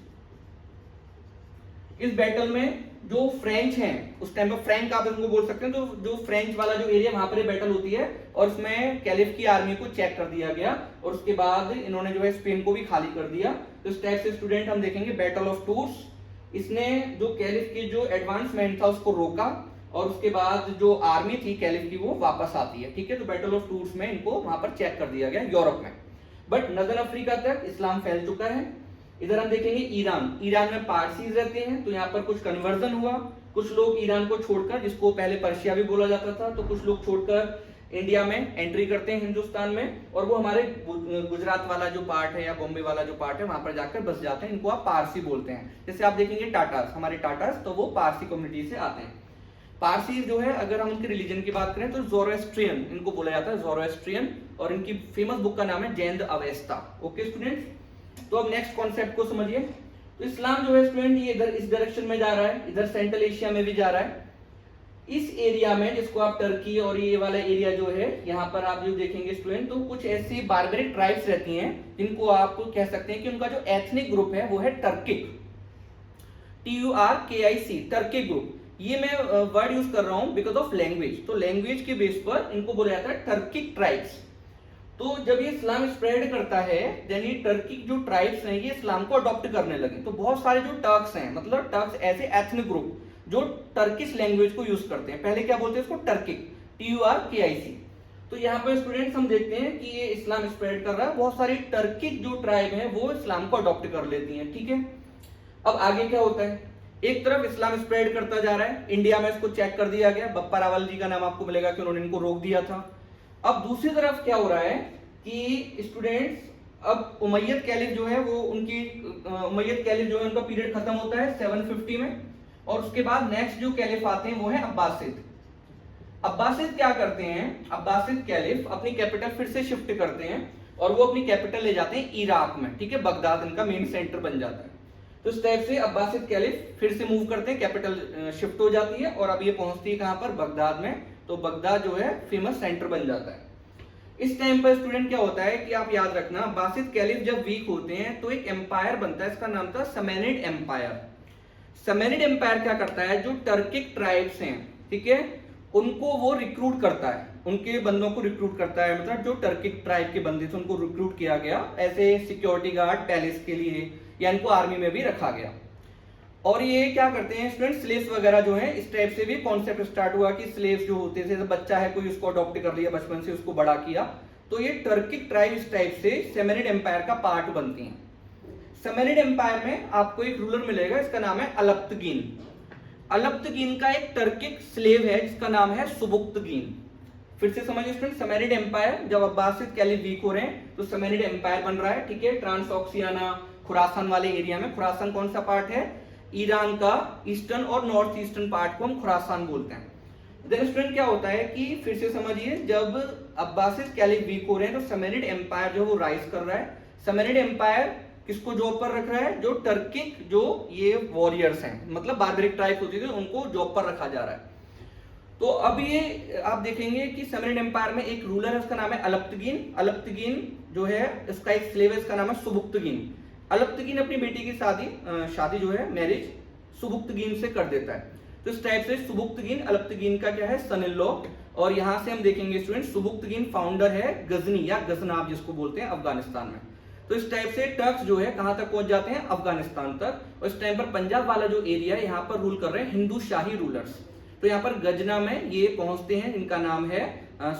इस बैटल में जो फ्रेंच हैं, उस टाइम पर फ्रैंक आप इनको बोल सकते हैं, तो जो फ्रेंच वाला जो एरिया, वहां पर ये बैटल होती है और उसमें कैलिफ की आर्मी को चेक कर दिया गया और उसके बाद इन्होंने जो है स्पेन को भी खाली कर दिया। तो इस टाइप से स्टूडेंट हम देखेंगे बैटल ऑफ टूर्स, इसने जो कैलिफ की जो एडवांसमेंट था उसको रोका और उसके बाद जो आर्मी थी कैलिफ की वो वापस आती है, ठीक है। तो बैटल ऑफ टूर्स में इनको वहां पर चेक कर दिया गया यूरोप में। बट नदर्न अफ्रीका तक इस्लाम फैल चुका है। इधर हम देखेंगे ईरान, ईरान में पारसीज रहते हैं, तो यहाँ पर कुछ कन्वर्जन हुआ, कुछ लोग ईरान को छोड़कर, जिसको पहले पर्शिया भी बोला जाता था, तो कुछ लोग छोड़कर इंडिया में एंट्री करते हैं हिंदुस्तान में, और वो हमारे गुजरात वाला जो पार्ट है या बॉम्बे वाला जो पार्ट है वहां पर जाकर बस जाते हैं। इनको आप पारसी बोलते हैं। जैसे आप देखेंगे टाटास, हमारे टाटास, तो वो पारसी कम्युनिटी से आते हैं। पारसी जो है, अगर हम उनके रिलीजन की बात करें तो ज़ोरोएस्ट्रियन इनको बोला जाता है, ज़ोरोएस्ट्रियन, और इनकी फेमस बुक का नाम है Jain the Avesta, okay students. तो अब नेक्स्ट कॉन्सेप्ट को समझिए। तो इस्लाम जो है स्टूडेंट ये इधर इस डायरेक्शन में जा रहा है, इधर सेंट्रल एशिया में भी जा रहा है। इस एरिया में, जिसको आप टर्की और ये वाला एरिया जो है, यहाँ पर आप जो देखेंगे स्टूडेंट, तो कुछ ऐसी बार्बरिक ट्राइब्स रहती हैं जिनको आप कह सकते हैं कि उनका जो एथनिक ग्रुप है वो है टर्किक, TURKIC, टर्किक ग्रुप। ये मैं वर्ड यूज कर रहा हूं बिकॉज ऑफ लैंग्वेज, तो लैंग्वेज के बेस पर इनको बोला जाता है टर्किक ट्राइब्स। तो जब ये इस्लाम स्प्रेड करता है, देन ये टर्किक जो ट्राइब्स हैं ये इस्लाम को अडॉप्ट करने लगे। तो बहुत सारे जो टर्क्स हैं, मतलब टर्क्स ऐसे एथनिक ग्रुप जो टर्किश लैंग्वेज को यूज करते हैं, पहले क्या बोलते हैं इसको, टर्किक, TURKIC। तो यहाँ पर स्टूडेंट्स हम देखते हैं कि ये इस्लाम स्प्रेड कर रहा है, बहुत सारी टर्किक जो ट्राइब है वो इस्लाम को अडॉप्ट कर लेती हैं, ठीक है। अब आगे क्या होता है, एक तरफ इस्लाम स्प्रेड करता जा रहा है, इंडिया में इसको चेक कर दिया गया, बप्पा रावल जी का नाम आपको मिलेगा कि उन्होंने इनको रोक दिया था। अब दूसरी तरफ क्या हो रहा है कि स्टूडेंट्स, अब उमैयद कैलिफ जो है वो उनकी उमैयद कैलिफ जो है उनका पीरियड खत्म होता है 750 में, और उसके बाद नेक्स्ट जो कैलिफ आते हैं वो है अब्बासिद। अब्बासिद क्या करते हैं, अब्बासिद कैलिफ अपनी कैपिटल फिर से शिफ्ट करते हैं और वो अपनी कैपिटल ले जाते हैं इराक में, ठीक है। बगदाद इनका मेन सेंटर बन जाता है। तो इस टाइप से अब्बासिद कैलिफ फिर से मूव करते हैं, कैपिटल शिफ्ट हो जाती है और अब ये पहुंचती है कहां पर, बगदाद में। तो बगदाद जो है फेमस सेंटर बन जाता है। इस टाइम पर स्टूडेंट क्या होता है कि आप याद रखना, अब्बासिद कैलिफ जब वीक होते हैं तो एक एम्पायर बनता है, इसका नाम था समेनिड एम्पायर। समेनिड एम्पायर क्या करता है, जो टर्किक ट्राइब्स हैं, ठीक है, उनको वो रिक्रूट करता है, उनके बंदों को रिक्रूट करता है, मतलब जो टर्किक ट्राइब के बंदे थे उनको रिक्रूट किया गया ऐसे सिक्योरिटी गार्ड पैलेस के लिए, या इनको आर्मी में भी रखा गया। और ये क्या करते हैं स्टूडेंट, स्लेव्स वगैरह जो है, इस टाइप से भी कॉन्सेप्ट स्टार्ट हुआ कि स्लेव्स जो होते थे, बच्चा है कोई, उसको अडॉप्ट कर लिया बचपन से, उसको बड़ा किया, तो ये टर्किक ट्राइब इस टाइप से सेमेनिड एम्पायर का पार्ट बनती हैं। सेमेनिड एम्पायर में आपको एक रूलर मिलेगा, इसका नाम है अलप्तगीन। अलप्तगीन का एक टर्किक स्लेव है जिसका नाम है सुबुक्तगीन। फिर से समझिए स्टूडेंट, सेमेनिड एम्पायर जब अब्बासिद कैलिफ वीक हो रहे हैं तो सेमेनिड एम्पायर बन रहा है, ठीक है, ट्रांसऑक्सियाना खुरासान वाले एरिया में। खुरासान कौन सा पार्ट है? ईरान का ईस्टर्न और नॉर्थ ईस्टर्न पार्ट को हम खुरासान बोलते हैं। देन स्टूडेंट क्या होता है कि फिर से समझिए, जब अब्बासिद कैलिफ वीक हो रहे हैं तो सेमेनिड एम्पायर जो वो राइज कर रहा है। सेमेनिड एम्पायर किसको जॉब पर रख रहा है? जो टर्किक जो ये वॉरियर्स हैं, मतलब बार्बरिक ट्राइब होती थी, उनको जॉब पर रखा जा रहा है। तो अब ये आप देखेंगे कि सेमेनिड एम्पायर में एक रूलर है, उसका नाम है अलप्तगीन। अलप्तगीन जो है इसका एक स्लेव है, इसका नाम है सुबुक्तगीन। अलप्तगीन अपनी बेटी की शादी जो है मैरिज सुबुक्तगीन से कर देता है। तो इस टाइप से सुबुक्तगीन अलप्तगीन का क्या है? सन इन लॉ। और यहां से हम देखेंगे स्टूडेंट, सुबुक्तगीन फाउंडर है गजनी या गजनाब जिसको बोलते हैं अफगानिस्तान में। तो इस टाइप से टर्क्स जो है कहां तक पहुंच जाते हैं? अफगानिस्तान तक। और इस टाइम पर पंजाब वाला जो एरिया है यहाँ पर रूल कर रहे हैं हिंदू शाही रूलर्स। तो यहाँ पर गजना में ये पहुंचते हैं, इनका नाम है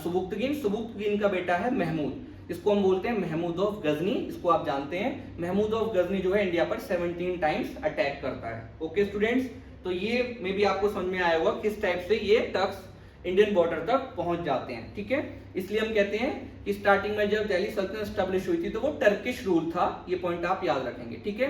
सुबुक्तगीन। सुबुक्तगीन का बेटा है महमूद, इसको हम बोलते हैं महमूद ऑफ गजनी, इसको आप जानते हैं। महमूद ऑफ गजनी जो है इंडिया पर 17 टाइम्स अटैक करता है। ओके स्टूडेंट्स, तो ये मे भी आपको समझ में आया होगा किस टाइप से ये टर्क्स इंडियन बॉर्डर तक पहुंच जाते हैं, ठीक है। इसलिए हम कहते हैं कि स्टार्टिंग में जब दिल्ली सल्तनत स्टैब्लिश हुई थी तो वो टर्किश रूल था, ये पॉइंट आप याद रखेंगे, ठीक है।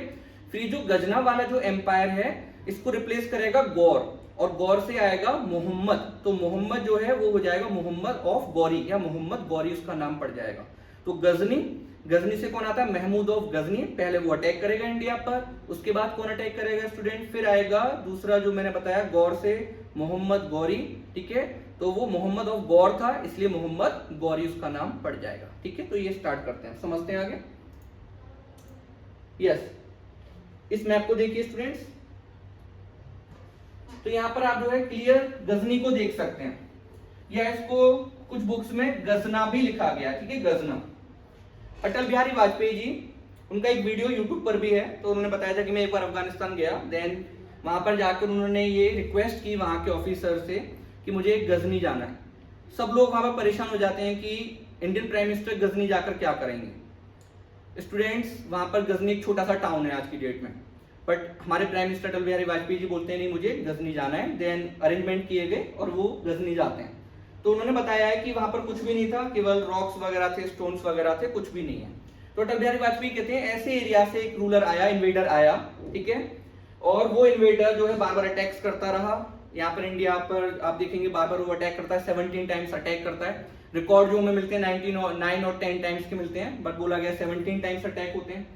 फिर जो गजना वाला जो एम्पायर है इसको रिप्लेस करेगा गौर, और गौर से आएगा मोहम्मद। तो मोहम्मद जो है वो हो जाएगा मोहम्मद ऑफ गौरी, या मोहम्मद गौरी उसका नाम पड़ जाएगा। तो गजनी से कौन आता है? महमूद ऑफ गजनी। पहले वो अटैक करेगा इंडिया पर, उसके बाद कौन अटैक करेगा स्टूडेंट? फिर आएगा दूसरा जो मैंने बताया गौर से मोहम्मद गौरी, ठीक है। तो वो मोहम्मद ऑफ गौर था, इसलिए मोहम्मद गौरी उसका नाम पड़ जाएगा, ठीक है। तो ये स्टार्ट करते हैं, समझते हैं आगे। यस, इस मैप को देखिए स्टूडेंट्स। तो यहां पर आप जो है क्लियर गजनी को देख सकते हैं, या इसको कुछ बुक्स में गजना भी लिखा गया, ठीक है, गजना। अटल बिहारी वाजपेयी जी, उनका एक वीडियो यूट्यूब पर भी है, तो उन्होंने बताया था कि मैं एक बार अफगानिस्तान गया, देन वहां पर जाकर उन्होंने ये रिक्वेस्ट की वहां के ऑफिसर से कि मुझे गजनी जाना है। सब लोग वहां पर परेशान हो जाते हैं कि इंडियन प्राइम मिनिस्टर गजनी जाकर क्या करेंगे। स्टूडेंट्स, वहां पर गजनी एक छोटा सा टाउन है आज की डेट में, बट हमारे प्राइम मिनिस्टर अटल बिहारी वाजपेयी जी बोलते हैं नहीं मुझे गजनी जाना है। देन अरेंजमेंट किए गए और वो गजनी जाते हैं। तो उन्होंने बताया है कि वहां पर कुछ भी नहीं था, केवल रॉक्स वगैरह थे, स्टोन्स वगैरह थे, कुछ भी नहीं है। तो अटल बिहारी वाजपेयी कहते हैं ऐसे एरिया से एक रूलर आया, इन्वेडर आया, ठीक है, और वो इन्वेडर जो है बार बार अटैक्स करता रहा। यहाँ पर इंडिया पर आप देखेंगे बार बार वो अटैक करता है, 17 टाइम्स अटैक करता है। रिकॉर्ड जो हमें मिलते हैं 9 और 10 टाइम्स के मिलते हैं, बट बोला गया 17 टाइम्स अटैक होते हैं।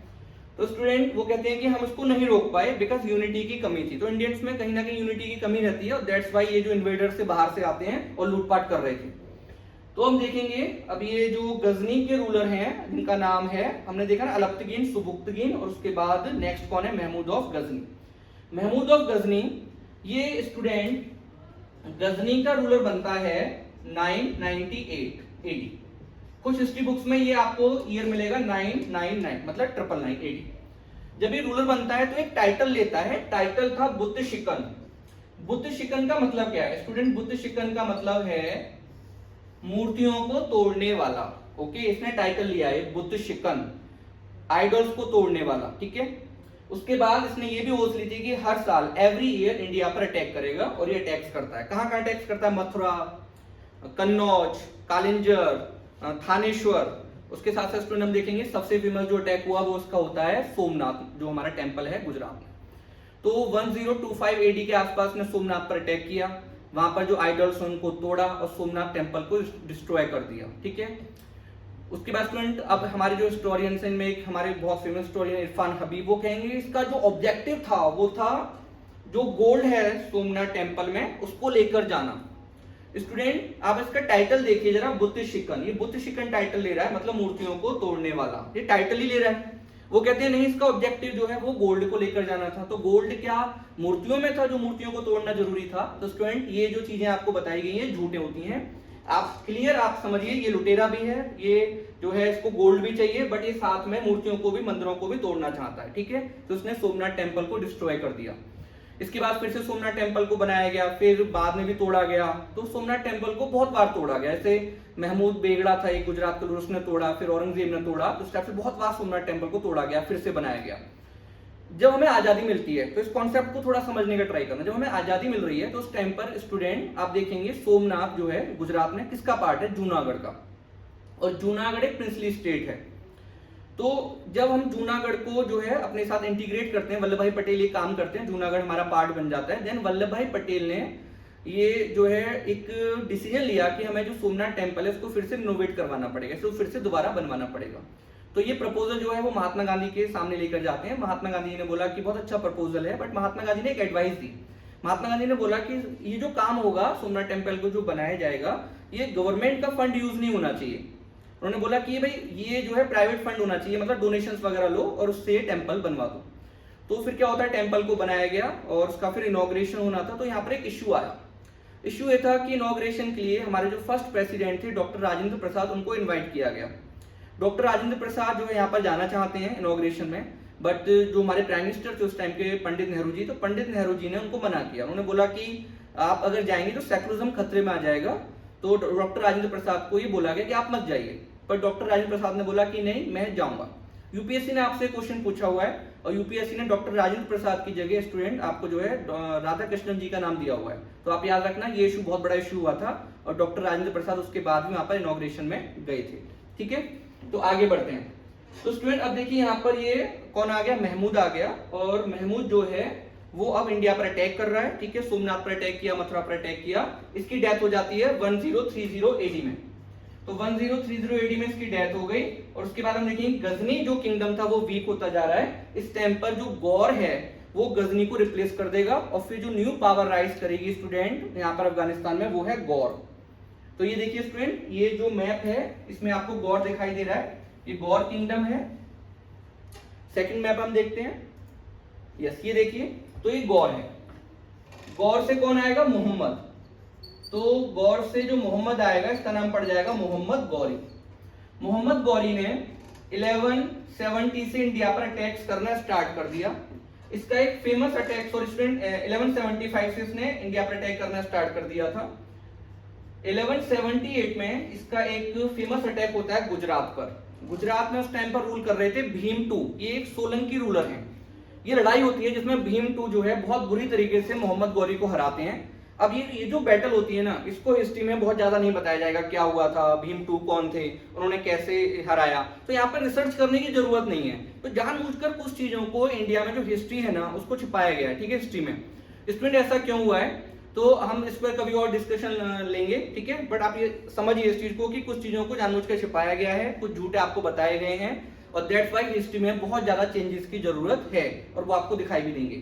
तो स्टूडेंट वो कहते हैं कि हम उसको नहीं रोक पाए बिकॉज यूनिटी की कमी थी। तो इंडियंस में कहीं ना कहीं यूनिटी की कमी रहती है, और दैट्स वाई ये जो इन्वेडर से बाहर से आते हैं और लूटपाट कर रहे थे। तो हम देखेंगे अब ये जो गजनी के रूलर हैं जिनका नाम है, हमने देखा ना, अलप्तगीन, सुबुक्तगीन, और उसके बाद नेक्स्ट कौन है? महमूद ऑफ गजनी। महमूद ऑफ गजनी, ये स्टूडेंट गजनी का रूलर बनता है 998 AD। कुछ हिस्ट्री बुक्स में ये आपको ईयर मिलेगा 999, मतलब 999 AD। जब ये रूलर बनता है तो एक टाइटल लेता है, टाइटल था बुद्ध शिकन। बुद्ध शिकन का मतलब क्या है स्टूडेंट? बुद्ध शिकन का मतलब है मूर्तियों को तोड़ने वाला। ओके, इसने टाइटल लिया है बुद्ध शिकन, आइडल्स को तोड़ने वाला, ठीक है। उसके बाद इसने ये भी ओथ ली थी कि हर साल एवरी ईयर इंडिया पर अटैक करेगा, और ये अटैक्स करता है। कहां कहां अटैक्स करता है? मथुरा, कन्नौज, कालिंजर, थानेश्वर। उसके साथ साथ स्टूडेंट हम देखेंगे सबसे फेमस जो अटैक हुआ वो उसका होता है सोमनाथ, जो हमारा टेंपल है गुजरात में। तो 1025 AD के आसपास ने सोमनाथ पर अटैक किया, वहां पर जो आइडल्स उनको तोड़ा और सोमनाथ टेंपल को डिस्ट्रॉय कर दिया, ठीक है। उसके बाद स्टूडेंट अब हमारे जो हिस्टोरियंस हैं, इनमें एक हमारे बहुत फेमस हिस्टोरियन इरफान हबीब, वो कहेंगे इसका जो ऑब्जेक्टिव था वो था जो गोल्ड है सोमनाथ टेंपल में उसको लेकर जाना। स्टूडेंट आप इसका टाइटल देखिए जरा, बुद्ध शिकन। ये बुद्ध शिकन टाइटल ले रहा है, मतलब मूर्तियों को तोड़ने वाला, ये टाइटल ही ले रहा है। वो कहते हैं नहीं, इसका ऑब्जेक्टिव जो है वो गोल्ड को लेकर जाना था। तो गोल्ड क्या मूर्तियों में था जो मूर्तियों को तोड़ना जरूरी था? तो स्टूडेंट ये जो चीजें आपको बताई गई हैं झूठे होती हैं। आप क्लियर आप समझिए, ये लुटेरा भी है, ये जो है इसको गोल्ड भी चाहिए, बट ये साथ में मूर्तियों को भी, मंदिरों को भी तोड़ना चाहता है। ठीक है, तो उसने सोमनाथ टेम्पल को डिस्ट्रॉय कर दिया। इसके बाद फिर से सोमनाथ टेम्पल को बनाया गया, फिर बाद में भी तोड़ा गया। तो सोमनाथ टेम्पल को बहुत बार तोड़ा गया, ऐसे महमूद बेगड़ा था एक गुजरात का, उसने तोड़ा, फिर औरंगजेब ने तोड़ा, तो इस टाइप से बहुत बार सोमनाथ टेम्पल को तोड़ा गया, फिर से बनाया गया। जब हमें आजादी मिलती है तो इस कॉन्सेप्ट को थोड़ा समझने का ट्राई करना। जब हमें आजादी मिल रही है तो उस टाइम पर स्टूडेंट आप देखेंगे सोमनाथ जो है गुजरात में किसका पार्ट है? जूनागढ़ का। और जूनागढ़ एक प्रिंसली स्टेट है। तो जब हम जूनागढ़ को जो है अपने साथ इंटीग्रेट करते हैं, वल्लभ भाई पटेल ये काम करते हैं, जूनागढ़ हमारा पार्ट बन जाता है। देन वल्लभ भाई पटेल ने ये जो है एक डिसीजन लिया कि हमें जो सोमनाथ टेम्पल है उसको फिर से रिनोवेट करवाना पड़ेगा, इसको फिर से दोबारा बनवाना पड़ेगा। तो ये प्रपोजल जो है वो महात्मा गांधी के सामने लेकर जाते हैं। महात्मा गांधी ने बोला कि बहुत अच्छा प्रपोजल है, बट महात्मा गांधी ने एक एडवाइस दी। महात्मा गांधी ने बोला कि ये जो काम होगा सोमनाथ टेम्पल को जो बनाया जाएगा, ये गवर्नमेंट का फंड यूज नहीं होना चाहिए। उन्होंने बोला कि भाई ये जो है प्राइवेट फंड होना चाहिए, मतलब डोनेशंस वगैरह लो और उससे टेम्पल बनवा दो। तो फिर क्या होता है, टेम्पल को बनाया गया और उसका फिर इनॉग्रेशन होना था। तो यहाँ पर एक इश्यू आया। इश्यू ये था कि इनॉग्रेशन के लिए हमारे जो फर्स्ट प्रेसिडेंट थे डॉक्टर राजेंद्र प्रसाद, उनको इन्वाइट किया गया। डॉक्टर राजेंद्र प्रसाद जो है यहाँ पर जाना चाहते हैं इनॉग्रेशन में, बट जो हमारे प्राइम मिनिस्टर थे उस टाइम के पंडित नेहरू जी, तो पंडित नेहरू जी ने उनको मना किया। उन्होंने बोला कि आप अगर जाएंगे तो सेकुलरिज्म खतरे में आ जाएगा। तो डॉक्टर राजेंद्र प्रसाद को ये बोला गया कि आप मत जाइए, पर डॉक्टर राजेंद्र प्रसाद ने बोला कि नहीं, मैं जाऊंगा। यूपीएससी ने आपसे क्वेश्चन पूछा हुआ है और यूपीएससी ने डॉक्टर राजेंद्र प्रसाद की जगह स्टूडेंट आपको जो है राधा कृष्णन जी का नाम दिया हुआ है। तो आप याद रखना, ये इशू बहुत बड़ा इशू हुआ था और डॉक्टर राजेंद्र प्रसाद उसके बाद में वहां पर इनॉग्रेशन में गए थे। ठीक है, तो आगे बढ़ते हैं। तो स्टूडेंट अब देखिए यहाँ पर ये कौन आ गया, महमूद आ गया। और महमूद जो है वो अब इंडिया पर अटैक कर रहा है। ठीक है, सोमनाथ पर अटैक किया, मथुरा पर अटैक किया। इसकी डेथ हो जाती है 1030 AD में। तो 1030 AD में इसकी डेथ हो गई। और उसके बाद हम देखेंगे गजनी जो किंगडम था वो वीक होता जा रहा है। इस टाइम पर जो गौर है वो गजनी को रिप्लेस कर देगा और फिर जो न्यू पावर राइज करेगी स्टूडेंट यहाँ पर अफगानिस्तान में, वो है गौर। तो ये देखिए स्टूडेंट, ये जो मैप है इसमें आपको गौर दिखाई दे रहा है, ये गौर किंगडम है। सेकंड मैप हम देखते हैं, यस ये देखिए, तो ये गौर है। गौर से कौन आएगा? मोहम्मद। तो गौर से जो मोहम्मद आएगा इसका नाम पड़ जाएगा मोहम्मद गौरी। मोहम्मद गौरी ने 1170 से इंडिया पर अटैक्स करना स्टार्ट कर दिया। इसका एक फेमस अटैक, सॉरी स्टूडेंट, 1175 से इसने इंडिया पर अटैक करना स्टार्ट कर दिया था। 1178 में इसका एक फेमस अटैक होता है गुजरात पर। गुजरात में उस टाइम पर रूल कर रहे थे भीम टू, ये एक सोलंकी रूलर हैं। ये लड़ाई होती है जिसमें भीम टू जो है बहुत बुरी तरीके से मोहम्मद गौरी को हराते हैं। अब ये जो बैटल होती है ना, इसको हिस्ट्री में बहुत ज्यादा नहीं बताया जाएगा क्या हुआ था, भीम टू कौन थे, उन्होंने कैसे हराया। तो यहाँ पर रिसर्च करने की जरूरत नहीं है। तो जानबूझकर कुछ चीजों को इंडिया में जो हिस्ट्री है ना उसको छिपाया गया है। ठीक है, हिस्ट्री में स्टूडेंट ऐसा क्यों हुआ है तो हम इस पर कभी और डिस्कशन लेंगे। ठीक है, बट आप ये समझिए इस चीज को कि कुछ चीजों को जानबूझकर छिपाया गया है, कुछ झूठे आपको बताए गए हैं और दैट्स व्हाई हिस्ट्री में बहुत ज्यादा चेंजेस की जरूरत है और वो आपको दिखाई भी देंगे।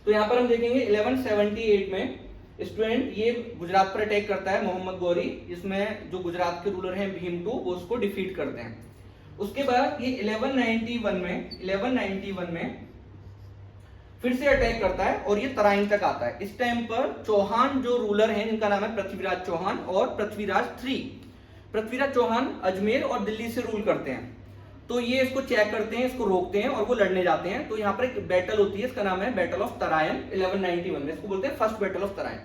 तो यहाँ पर हम देखेंगे 1178 में स्टूडेंट ये गुजरात पर अटैक करता है मोहम्मद गौरी, इसमें जो गुजरात के रूलर हैं भीम टू वो उसको डिफीट करते हैं। उसके बाद ये 1191 में फिर से अटैक करता है और ये तराइन तक आता है। इस टाइम पर चौहान जो रूलर हैं जिनका नाम है पृथ्वीराज चौहान और पृथ्वीराज 3, पृथ्वीराज चौहान अजमेर और दिल्ली से रूल करते हैं। तो ये इसको चेक करते हैं, इसको रोकते हैं और वो लड़ने जाते हैं। तो यहाँ पर एक बैटल होती है, इसका नाम है बैटल ऑफ तराइन 1191 में, इसको बोलते हैं first battle of Tarain.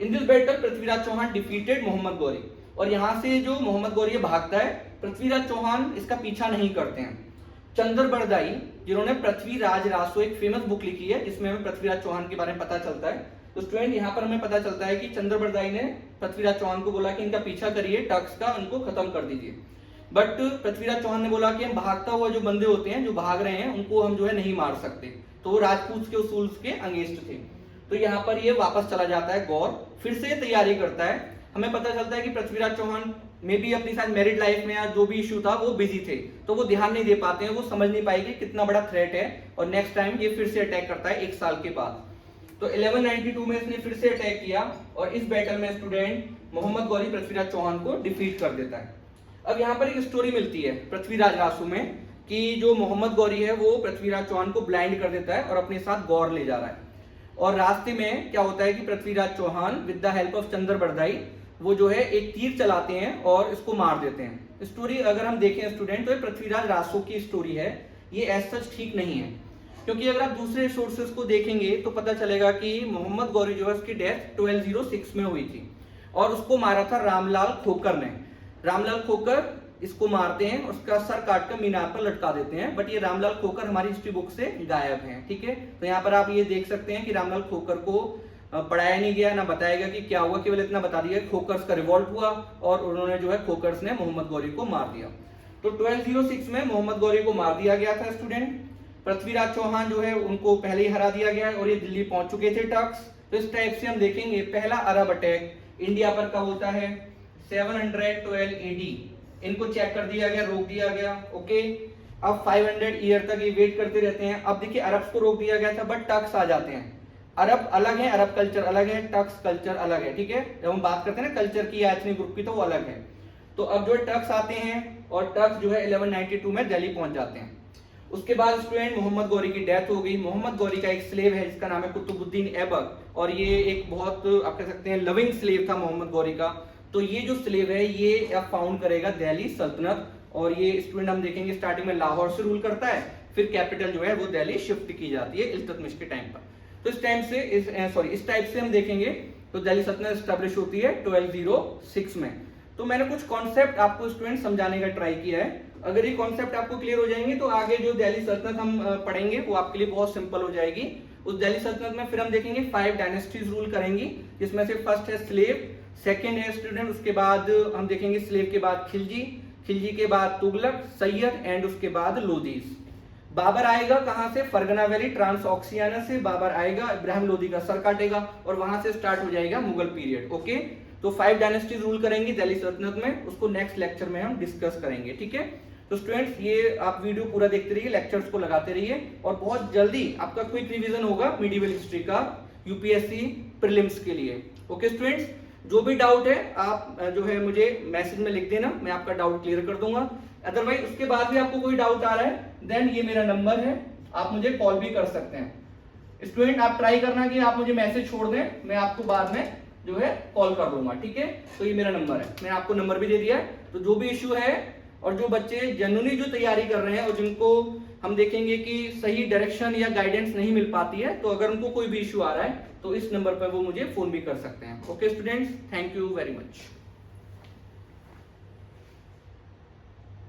In this battle Prithviraj Chauhan defeated Mohammad Ghori. और यहाँ से जो मोहम्मद गौरी भागता है, पृथ्वीराज चौहान इसका पीछा नहीं करते हैं। चंद्र बरदाई जिन्होंने पृथ्वीराज रासो एक फेमस बुक लिखी है जिसमें हमें पृथ्वीराज चौहान के बारे में पता चलता है। तो स्टूडेंट यहाँ पर हमें पता चलता है कि चंद्र बरदाई ने पृथ्वीराज चौहान को बोला कि इनका पीछा करिए, टर्क्स का, उनको खत्म कर दीजिए। बट पृथ्वीराज चौहान ने बोला कि हम भागता हुआ जो बंदे होते हैं जो भाग रहे हैं उनको हम जो है नहीं मार सकते। तो वो राजपूत के उसूल के अगेंस्ट थे। तो यहाँ पर ये वापस चला जाता है गौर, फिर से तैयारी करता है। हमें पता चलता है कि पृथ्वीराज चौहान में भी अपनी साथ मैरिड लाइफ में या जो भी इशू था वो बिजी थे, तो वो ध्यान नहीं दे पाते हैं, वो समझ नहीं पाएंगे कितना बड़ा थ्रेट है। और नेक्स्ट टाइम ये फिर से अटैक करता है 1 साल के बाद। तो 1192 में इसने फिर से अटैक किया और इस बैटल में स्टूडेंट मोहम्मद गौरी पृथ्वीराज चौहान को डिफीट कर देता है। अब यहाँ पर एक स्टोरी मिलती है पृथ्वीराज रासो में कि जो मोहम्मद गौरी है वो पृथ्वीराज चौहान को ब्लाइंड कर देता है और अपने साथ गौर ले जा रहा है। और रास्ते में क्या होता है कि Prithviraj Chauhan with the help of Chandra Bardai वो जो है एक तीर चलाते हैं और इसको मार देते हैं। स्टोरी अगर हम देखें स्टूडेंट तो ये पृथ्वीराज रासो की स्टोरी है, ये एज सच ठीक नहीं है, क्योंकि अगर आप दूसरे सोर्सेस को देखेंगे तो पता चलेगा कि मोहम्मद गौरी जो है उसकी डेथ 1206 में हुई थी और उसको मारा था रामलाल खोकर ने। रामलाल खोकर इसको मारते हैं, उसका सर काट कर मीनार पर लटका देते हैं, बट ये रामलाल खोकर हमारी हिस्ट्री बुक से गायब हैं। ठीक है, तो यहाँ पर आप ये देख सकते हैं कि रामलाल खोकर को पढ़ाया नहीं गया, ना बताया गया कि क्या हुआ, केवल इतना बता दिया खोकर्स का रिवॉल्ट हुआ और उन्होंने जो है खोकर्स ने मोहम्मद गौरी को मार दिया। तो 1206 में मोहम्मद गौरी को मार दिया गया था स्टूडेंट। पृथ्वीराज चौहान जो है उनको पहले ही हरा दिया गया और ये दिल्ली पहुंच चुके थे टर्क्स। तो इस टाइप से हम देखेंगे पहला अरब अटैक इंडिया पर कब होता है 712 AD। इनको चेक कर दिया गया, रोक दिया गया। ओके, अब 500 ईयर तक ये वेट करते रहते हैं। अब देखिए अरब्स को रोक दिया गया था बट टर्क्स आ जाते हैं। अरब अलग है, अरब कल्चर अलग है, टर्क्स कल्चर अलग है। ठीक है, जब हम बात करते हैं ना कल्चर की या एथनिक ग्रुप की तो वो अलग है। तो अब जो टर्क्स आते हैं और टर्क्स जो है 1192 में दिल्ली पहुंच जाते हैं। उसके बाद स्टूडेंट मोहम्मद गौरी की डेथ हो गई। मोहम्मद गौरी का एक स्लेव है जिसका नाम है कुतुबुद्दीन ऐबक और ये एक बहुत आप कह सकते हैं लविंग स्लेव था मोहम्मद गौरी का। तो ये जो स्लेव है ये अब फाउंड करेगा दिल्ली सल्तनत और ये स्टूडेंट हम देखेंगे स्टार्टिंग में लाहौर से रूल करता है, फिर कैपिटल जो है वो दिल्ली शिफ्ट की जाती है इल्तुतमिश के टाइम पर। तो इस टाइम से इस टाइप से हम देखेंगे तो दिल्ली सल्तनत एस्टैब्लिश होती है 1206 में। तो मैंने कुछ कॉन्सेप्ट आपको स्टूडेंट समझाने का ट्राई किया है। अगर ये कॉन्सेप्ट आपको क्लियर हो जाएंगे तो आगे जो दिल्ली सल्तनत हम पढ़ेंगे वो आपके लिए बहुत सिंपल हो जाएगी। उस दिल्ली सल्तनत में फिर हम देखेंगे 5 डायनेस्टीज रूल करेंगी, जिसमें से फर्स्ट है स्लेव, सेकंड है स्टूडेंट, उसके बाद हम देखेंगे स्लेव के बाद खिलजी, खिलजी के बाद तुगलक, सैयद एंड उसके बाद लोदीज। बाबर आएगा कहां से, फरगना वैली ट्रांस ऑक्सियाना से बाबर आएगा, इब्राहिम लोदी का सर काटेगा और वहां से स्टार्ट हो जाएगा मुगल पीरियड। ओके, तो 5 डायनेस्टीज रूल करेंगी दिल्ली सल्तनत में, उसको नेक्स्ट लेक्चर में हम डिस्कस करेंगे। ठीक है, तो स्टूडेंट्स ये आप वीडियो पूरा देखते रहिए, लेक्चर्स को लगाते रहिए और बहुत जल्दी आपका क्विक रिवीजन होगा मिडिवल हिस्ट्री का यूपीएससी प्रीलिम्स के लिए। ओके स्टूडेंट्स, जो भी डाउट है आप जो है मुझे मैसेज में लिख देना, मैं आपका डाउट क्लियर कर दूंगा। अदरवाइज उसके बाद भी आपको कोई डाउट आ रहा है देन ये मेरा नंबर है, आप मुझे कॉल भी कर सकते हैं। स्टूडेंट आप ट्राई करना कि आप मुझे मैसेज छोड़ दें, मैं आपको बाद में जो है कॉल कर लूंगा। ठीक है, तो ये मेरा नंबर है, मैंने आपको नंबर भी दे दिया है। तो जो भी इश्यू है और जो बच्चे जेन्युइनली जो तैयारी कर रहे हैं और जिनको हम देखेंगे कि सही डायरेक्शन या गाइडेंस नहीं मिल पाती है, तो अगर उनको कोई भी इश्यू आ रहा है तो इस नंबर पर वो मुझे फोन भी कर सकते हैं। Okay students, thank you very much.